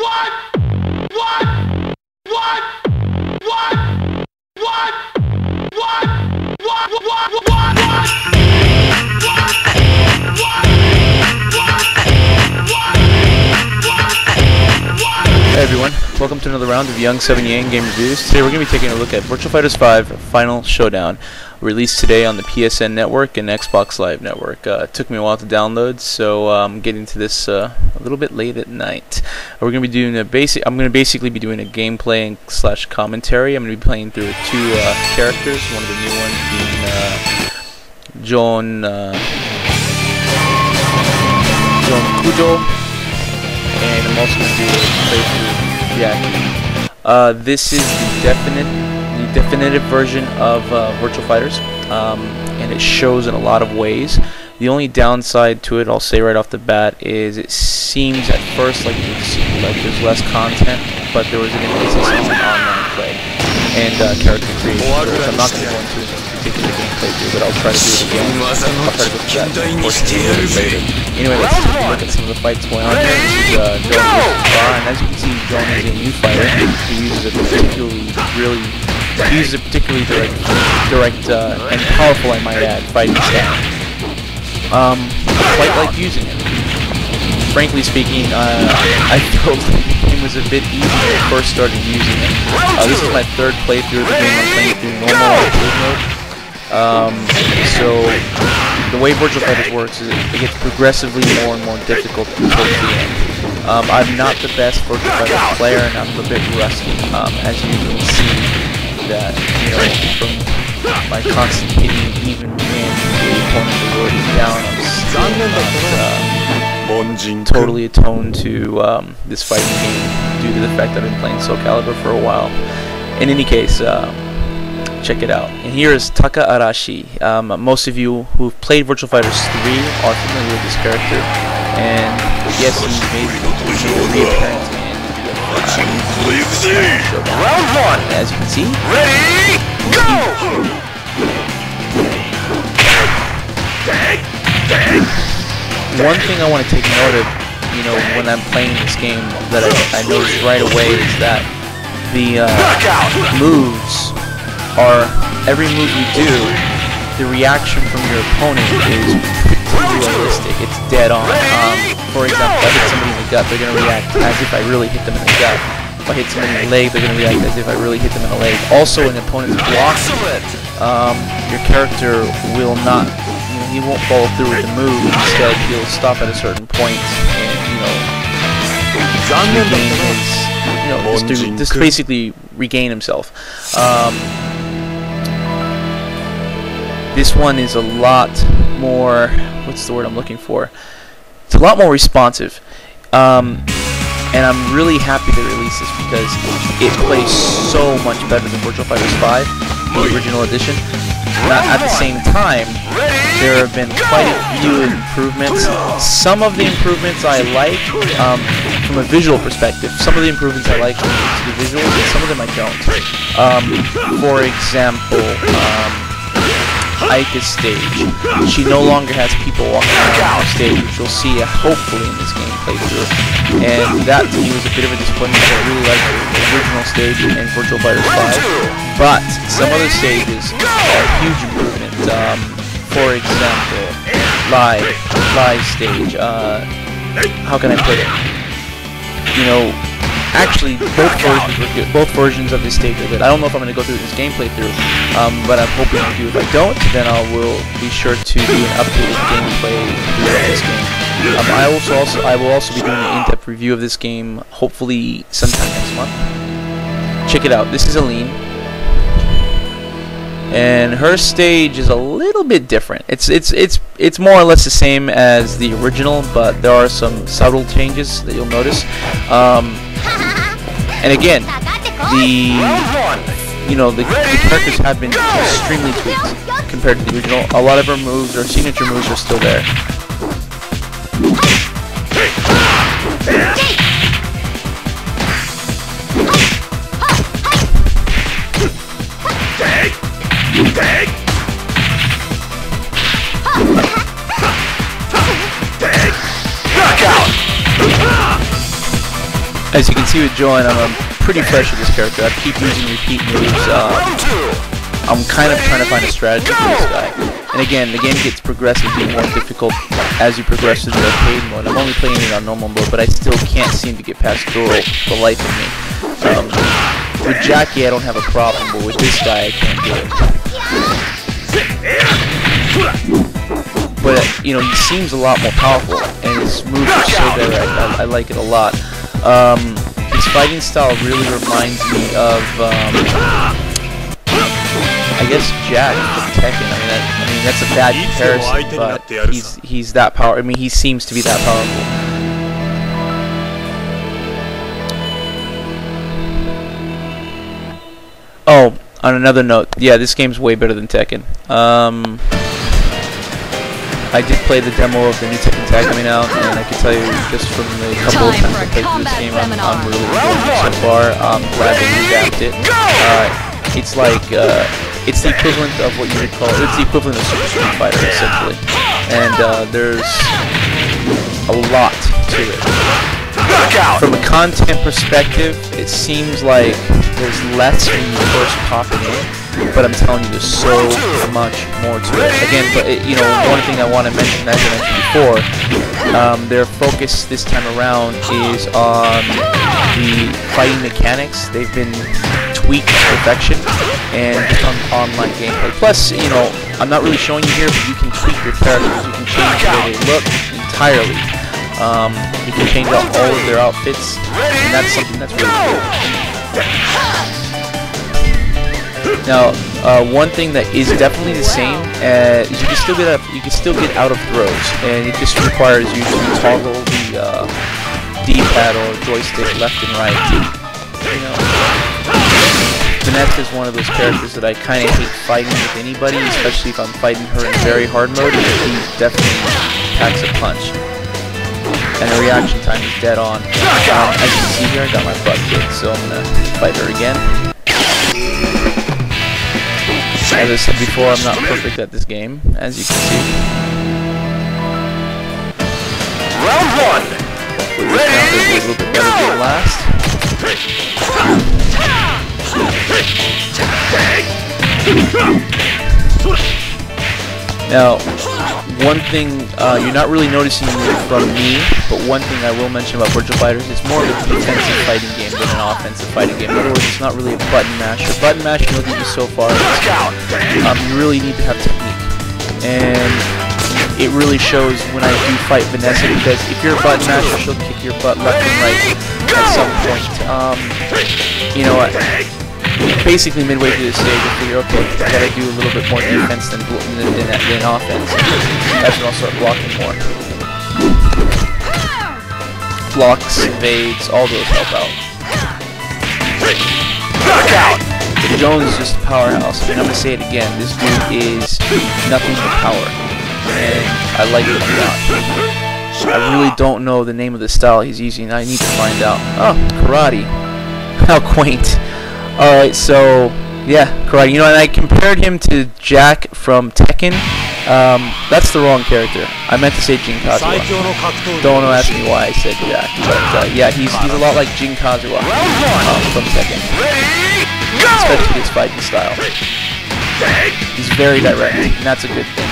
Hey everyone, welcome to another round of Young 7 Yang Game Reviews. Today we're going to be taking a look at Virtua Fighter 5 Final Showdown, released today on the PSN Network and Xbox Live Network. It took me a while to download, so I'm getting to this a little bit late at night. We're going to be doing I'm going to basically be doing a gameplay slash commentary. I'm going to be playing through two characters, one of the new ones being John Kujo, and I'm also going to do a playthrough reaction. This is the definitive version of Virtua Fighters, and it shows in a lot of ways. The only downside to it, I'll say right off the bat, is it seems at first like there's less content, but there was an emphasis on online play and character creation, which I'm not going to go into in this particular gameplay through, but I'll try to do it again. I'll try to go through that portion later. Anyway, let's take a look at some of the fights going on here. This is Dural, and as you can see, John is a new fighter who uses a particularly direct and powerful, I might add, fighting style. Quite like using it. Frankly speaking, I felt the game was a bit easy when I first started using it. This is my third playthrough of the game. I'm playing through normal arcade mode. So the way Virtua Fighters works is it gets progressively more and more difficult towards the end. I'm not the best Virtua Fighters player, and I'm a bit rusty. As you can see, that from my constant hitting, even when the opponent is already down, I'm still not totally attuned to this fighting game due to the fact that I've been playing Soul Calibur for a while. In any case, check it out. And here is Taka Arashi. Most of you who've played Virtua Fighters 3 are familiar with this character, and yes, he's made a reappearance in Showdown. Round one. As you can see, Ready, go! One thing I want to take note of, when I'm playing this game, that I noticed right away is that the moves are, every move you do, the reaction from your opponent is pretty realistic. It's dead on. For example, if I hit somebody in the gut, they're going to react as if I really hit them in the gut. If I hit somebody in the leg, they're going to react as if I really hit them in the leg. Also, when the opponent's blocking, your character will not, he won't follow through with the move. Instead, he'll stop at a certain point and, regain his, just basically regain himself. This one is a lot more, what's the word I'm looking for? It's a lot more responsive. And I'm really happy to release this because it plays so much better than Virtua Fighter 5, the original edition. At the same time, there have been quite a few improvements. Some of the improvements I like from a visual perspective. Some of the improvements I like from the visuals, and some of them I don't. For example, Aika's stage. She no longer has people walking around on stage, which you'll see hopefully in this gameplay through. And that to me was a bit of a disappointment. I really liked the original stage in Virtua Fighter 5, but some other stages are a huge improvement. For example, live stage. How can I put it? Actually, both versions of this stage are good. I don't know if I'm going to go through this gameplay through, but I'm hoping to do. If I don't, then I will be sure to do an updated gameplay review of this game. I will also be doing an in-depth review of this game, hopefully sometime next month. Check it out. This is Aline, and her stage is a little bit different. It's more or less the same as the original, but there are some subtle changes that you'll notice. And again, the characters have been extremely tweaked compared to the original. A lot of her moves, her signature moves, are still there. As you can see with Joan, I'm pretty fresh with this character. I keep using repeat moves. I'm kind of trying to find a strategy for this guy. And again, the game gets progressively more difficult as you progress through the arcade mode. I'm only playing it on normal mode, but I still can't seem to get past Dural for the life of me. With Jackie, I don't have a problem, but with this guy, I can't do it. But you know, he seems a lot more powerful, and his moves are so direct. I like it a lot. His fighting style really reminds me of, I guess, Jack from Tekken. I mean that's a bad comparison, but he's that powerful. I mean, he seems to be that powerful. Oh, on another note, yeah, this game's way better than Tekken. I did play the demo of the new Tekken Tag coming out, and I can tell you just from the couple of times I played through this game, I'm really enjoying it so far. I'm glad they revamped it. It's like, it's the equivalent of what you would call, it's the equivalent of Super Street Fighter, essentially. And there's a lot to it. From a content perspective, it seems like there's less when you first pop it in, but I'm telling you, there's so much more to it. Again, but you know, one thing I want to mention, as I mentioned before, their focus this time around is on the fighting mechanics. They've been tweaked to perfection, and just on online gameplay. Plus, you know, I'm not really showing you here, but you can tweak your characters. You can change the way they look entirely. You can change out all of their outfits, and that's something that's really cool. Now, one thing that is definitely the same is you can still get out of throws, and it just requires you to toggle the D-pad or joystick left and right. You know, Vanessa is one of those characters that I kind of hate fighting with anybody, especially if I'm fighting her in very hard mode. She definitely packs a punch. And her reaction time is dead on. As you can see here, I got my butt kicked, so I'm gonna fight her again. As I said before, I'm not perfect at this game, as you can see. Round one! With this round, it'll be a little bit better than the last. Now, one thing you're not really noticing from me, but one thing I will mention about Virtua Fighters, it's more of a defensive fighting game than an offensive fighting game. In other words, it's not really a button masher. Button mashing will get you so far. You really need to have technique, and it really shows when I do fight Vanessa, because if you're a button masher, she'll kick your butt left and right at some point. You know, basically midway through the stage, I figure, okay, I gotta do a little bit more defense than offense. That's when I'll start blocking more. Blocks, evades, all those help out. Knockout! Jones is just a powerhouse. I mean, I'm gonna say it again. This dude is nothing but power, and I like it a lot. I really don't know the name of the style he's using. I need to find out. Oh, karate. How quaint. Alright, so yeah, karate. You know, and I compared him to Jack from Tekken. That's the wrong character. I meant to say Jin Kazuha. Don't ask me why I said Jack, but yeah, he's a lot like Jin Kazuha from Tekken, especially his fighting style. He's very direct, and that's a good thing.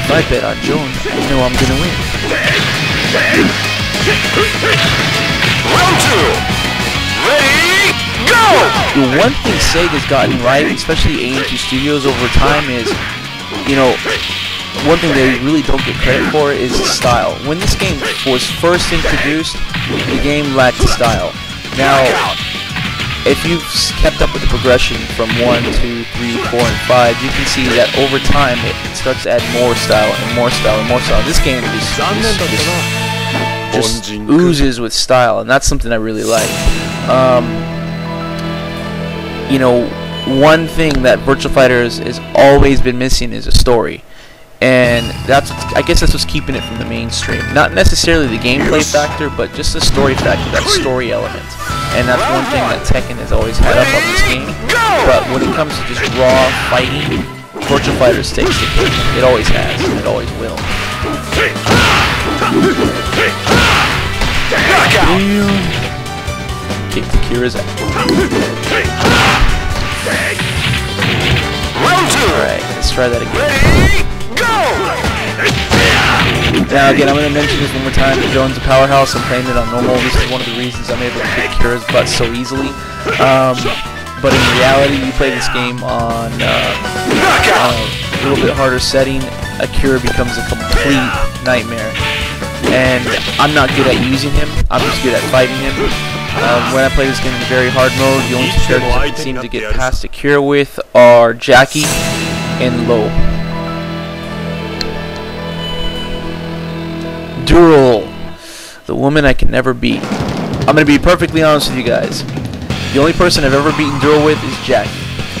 If I bet on Joan, I know I'm gonna win. Round two! Ready, go! The one thing Sega's gotten right, especially A&T Studios over time, is, you know, one thing they really don't get credit for is style. When this game was first introduced, the game lacked style. Now, if you've kept up with the progression from 1, 2, 3, 4, and 5, you can see that over time it starts to add more style and more style and more style. This game just oozes with style, and that's something I really like. You know, one thing that Virtua Fighters has always been missing is a story. and I guess that's what's keeping it from the mainstream. Not necessarily the gameplay factor, but just the story factor, that story element. And that's one thing that Tekken has always had up on this game. But when it comes to just raw fighting, Virtua Fighters takes the cake. It always has, and it always will. Kicked Akira's ass. Alright, let's try that again. Now again, I'm going to mention this one more time. Jones a powerhouse. I'm playing it on normal. This is one of the reasons I'm able to kick Akira's butt so easily. But in reality, you play this game on a little bit harder setting, Akira becomes a complete nightmare. And I'm not good at using him, I'm just good at fighting him. When I play this game in very hard mode, the only two characters I seem to get past Akira with are Jackie and Lo. Dural, the woman I can never beat. I'm going to be perfectly honest with you guys. The only person I've ever beaten Dural with is Jackie.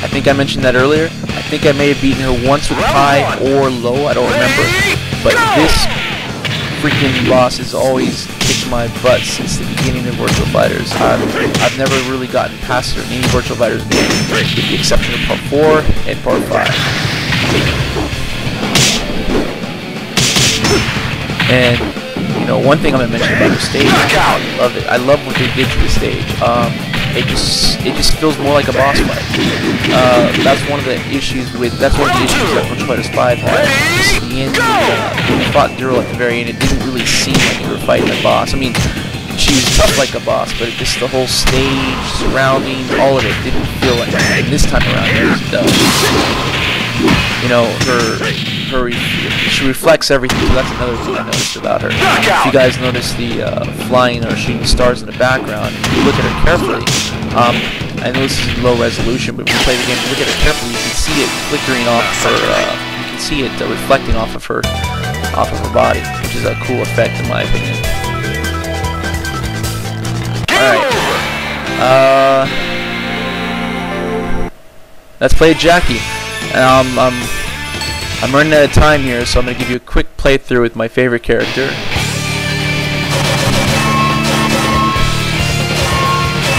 I think I mentioned that earlier. I think I may have beaten her once with Pi or Lo, I don't remember. But this freaking boss has always kicked my butt since the beginning of Virtua Fighters. I've never really gotten past her in any Virtua Fighters game, with the exception of Part 4 and Part 5. And, you know, one thing I'm going to mention about the stage, I love it. I love what they did to the stage. It just feels more like a boss fight. That's one of the issues that Virtua Fighters 5 had. Just the end, when you fought Dural at the very end, it didn't really seem like you were fighting a boss. I mean, she was tough like a boss, but just the whole stage, surrounding, all of it didn't feel like that. And this time around, it does. You know, she reflects everything, so that's another thing I noticed about her. If you guys notice the flying or shooting stars in the background, if you look at her carefully, I know this is low resolution, but when you play the game, if you look at her carefully, you can see it flickering off her, you can see it reflecting off of her body, which is a cool effect in my opinion. Alright. Let's play Jackie. I'm running out of time here, so I'm going to give you a quick playthrough with my favorite character.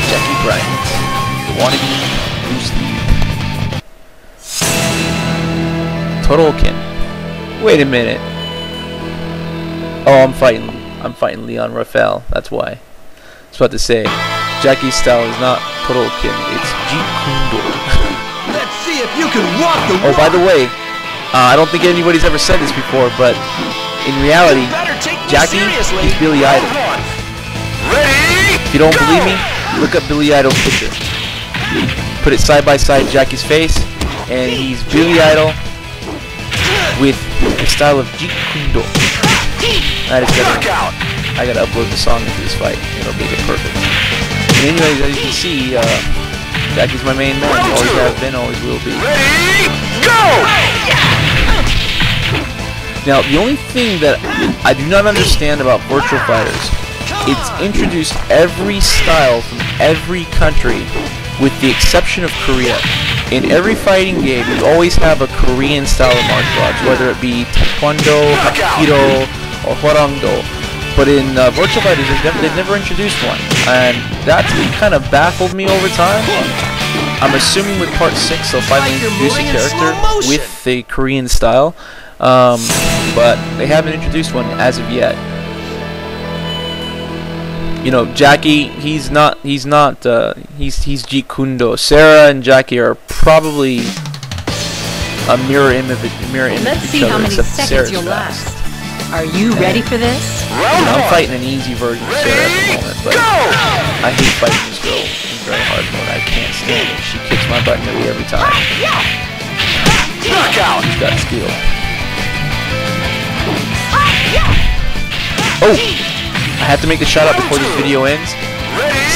Jackie Bryant. Wannabe Bruce Lee. Totolkin. Wait a minute. Oh, I'm fighting Leon Rafale. That's why. I was about to say, Jackie's style is not Totolkin, it's Jeet Kune Do. Let's see if you can walk the walk. Oh, by the way, I don't think anybody's ever said this before, but in reality, Jackie is Billy Idol. If you don't believe me, look up Billy Idol's picture. Put it side by side Jackie's face, and he's Billy Idol with the style of Jeet Kune Do. That is definitely. I gotta upload the song into this fight. It'll make it perfect. And anyways, as you can see, Jackie's my main man. Always has been, always will be. Ready, go! Now, the only thing that I do not understand about Virtua Fighters, it's introduced every style from every country, with the exception of Korea. In every fighting game, you always have a Korean style of martial arts, whether it be Taekwondo, Hapkido, or Hwarangdo. But in Virtua Fighters, they've never introduced one, and that's kind of baffled me over time. I'm assuming with Part 6 they'll finally introduce a character with the Korean style, but they haven't introduced one as of yet. You know, Jackie, he's Jeet Kune Do. Sarah and Jackie are probably a mirror image of each other, except Sarah's fast. Are you ready for this? I'm fighting an easy version of Sarah at the moment, but I hate fighting this girl in very hard mode. I can't stand it. She kicks my butt nearly every time. Knockout! She's got skill. Oh! I have to make the shout out before this video ends.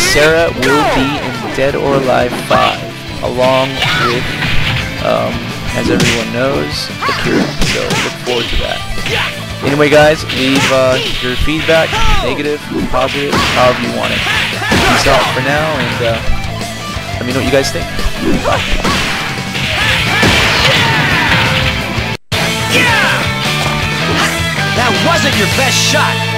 Sarah will be in Dead or Alive 5, along with, as everyone knows, Akira. So look forward to that. Anyway, guys, leave your feedback, negative, positive, however you want it. Peace out for now, and let me know what you guys think. Bye. wasn't your best shot.